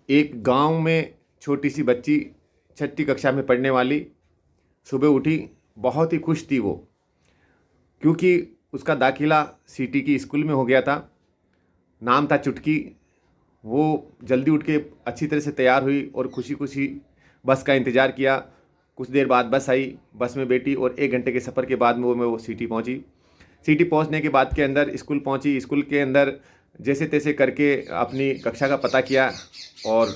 एक गांव में छोटी सी बच्ची, छठी कक्षा में पढ़ने वाली, सुबह उठी, बहुत ही खुश थी वो, क्योंकि उसका दाखिला सिटी की स्कूल में हो गया था। नाम था चुटकी। वो जल्दी उठ के अच्छी तरह से तैयार हुई और खुशी खुशी बस का इंतज़ार किया। कुछ देर बाद बस आई, बस में बैठी और 1 घंटे के सफ़र के बाद में वो सिटी पहुंची। सिटी पहुंचने के बाद के अंदर स्कूल पहुंची। स्कूल के अंदर जैसे तैसे करके अपनी कक्षा का पता किया और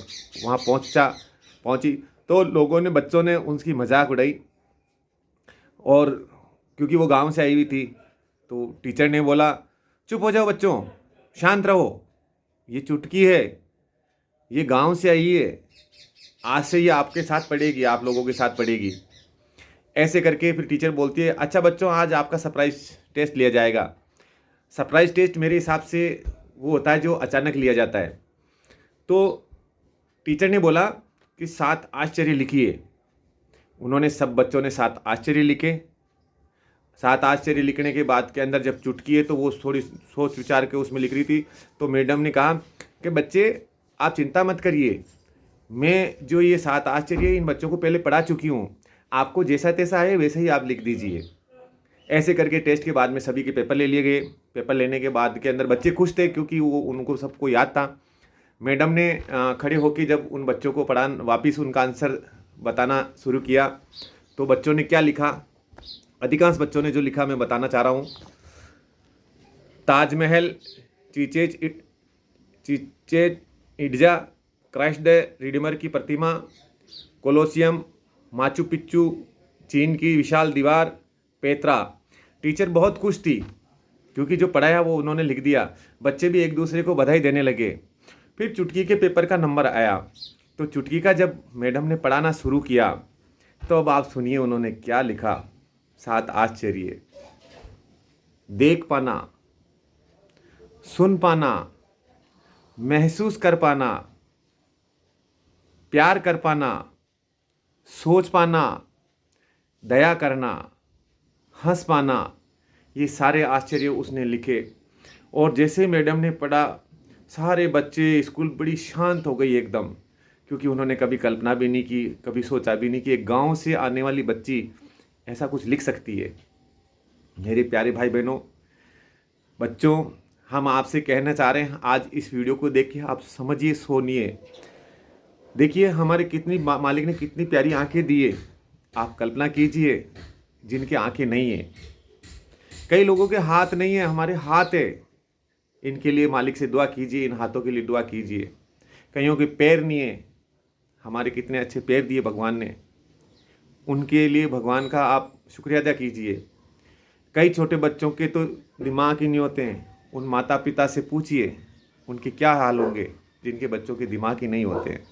वहाँ पहुंची तो लोगों ने, बच्चों ने उसकी मजाक उड़ाई। और क्योंकि वो गांव से आई हुई थी तो टीचर ने बोला, चुप हो जाओ बच्चों, शांत रहो, ये चुटकी है, ये गांव से आई है, आज से ये आपके साथ पढ़ेगी, आप लोगों के साथ पढ़ेगी। ऐसे करके फिर टीचर बोलती है, अच्छा बच्चों, आज आपका सरप्राइज टेस्ट लिया जाएगा। सरप्राइज टेस्ट मेरे हिसाब से वो होता है जो अचानक लिया जाता है। तो टीचर ने बोला कि 7 आश्चर्य लिखिए। उन्होंने, सब बच्चों ने 7 आश्चर्य लिखे। 7 आश्चर्य लिखने के बाद के अंदर जब चुटकी है तो वो थोड़ी सोच विचार के उसमें लिख रही थी। तो मैडम ने कहा कि बच्चे, आप चिंता मत करिए, मैं जो ये 7 आश्चर्य इन बच्चों को पहले पढ़ा चुकी हूँ, आपको जैसा तैसा है वैसे ही आप लिख दीजिए। ऐसे करके टेस्ट के बाद में सभी के पेपर ले लिए गए। पेपर लेने के बाद के अंदर बच्चे खुश थे क्योंकि वो उनको सबको याद था। मैडम ने खड़े होकर जब उन बच्चों को वापिस उनका आंसर बताना शुरू किया तो बच्चों ने क्या लिखा, अधिकांश बच्चों ने जो लिखा मैं बताना चाह रहा हूँ। Taj Mahal, Chichen Itza, Christ the Redeemer की प्रतिमा, कोलोसियम, माचू पिच्चू, चीन की विशाल दीवार, पेत्रा। टीचर बहुत खुश थी क्योंकि जो पढ़ाया वो उन्होंने लिख दिया। बच्चे भी एक दूसरे को बधाई देने लगे। फिर चुटकी के पेपर का नंबर आया तो चुटकी का जब मैडम ने पढ़ाना शुरू किया तो अब आप सुनिए उन्होंने क्या लिखा। 7 आश्चर्य: देख पाना, सुन पाना, महसूस कर पाना, प्यार कर पाना, सोच पाना, दया करना, हंस पाना। ये सारे आश्चर्य उसने लिखे। और जैसे मैडम ने पढ़ा, सारे बच्चे, स्कूल बड़ी शांत हो गई एकदम, क्योंकि उन्होंने कभी कल्पना भी नहीं की, कभी सोचा भी नहीं कि एक गांव से आने वाली बच्ची ऐसा कुछ लिख सकती है। मेरे प्यारे भाई बहनों, बच्चों, हम आपसे कहना चाह रहे हैं, आज इस वीडियो को देख के आप समझिए, सुनिए, देखिए हमारे कितनी मालिक ने कितनी प्यारी आंखें दी है। आप कल्पना कीजिए जिनकी आंखें नहीं है। कई लोगों के हाथ नहीं है, हमारे हाथ है। इनके लिए मालिक से दुआ कीजिए, इन हाथों के लिए दुआ कीजिए। कईयों के पैर नहीं है, हमारे कितने अच्छे पैर दिए भगवान ने, उनके लिए भगवान का आप शुक्रिया अदा कीजिए। कई छोटे बच्चों के तो दिमाग ही नहीं होते हैं। उन माता पिता से पूछिए उनके क्या हाल होंगे जिनके बच्चों के दिमाग ही नहीं होते हैं,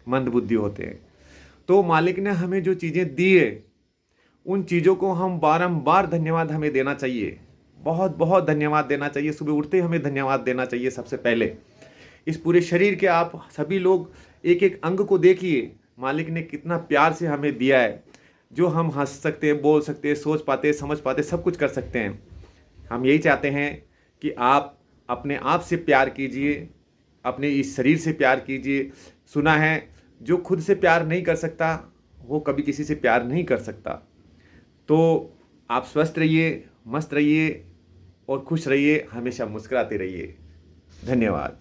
मंद बुद्धि होते हैं। तो मालिक ने हमें जो चीज़ें दी है उन चीज़ों को हम बारंबार धन्यवाद हमें देना चाहिए, बहुत बहुत धन्यवाद देना चाहिए। सुबह उठते ही हमें धन्यवाद देना चाहिए सबसे पहले। इस पूरे शरीर के आप सभी लोग एक एक अंग को देखिए, मालिक ने कितना प्यार से हमें दिया है, जो हम हंस सकते हैं, बोल सकते हैं, सोच पाते हैं, समझ पाते हैं, सब कुछ कर सकते हैं। हम यही चाहते हैं कि आप अपने आप से प्यार कीजिए, अपने इस शरीर से प्यार कीजिए। सुना है, जो खुद से प्यार नहीं कर सकता वो कभी किसी से प्यार नहीं कर सकता। तो आप स्वस्थ रहिए, मस्त रहिए और खुश रहिए, हमेशा मुस्कुराते रहिए। धन्यवाद।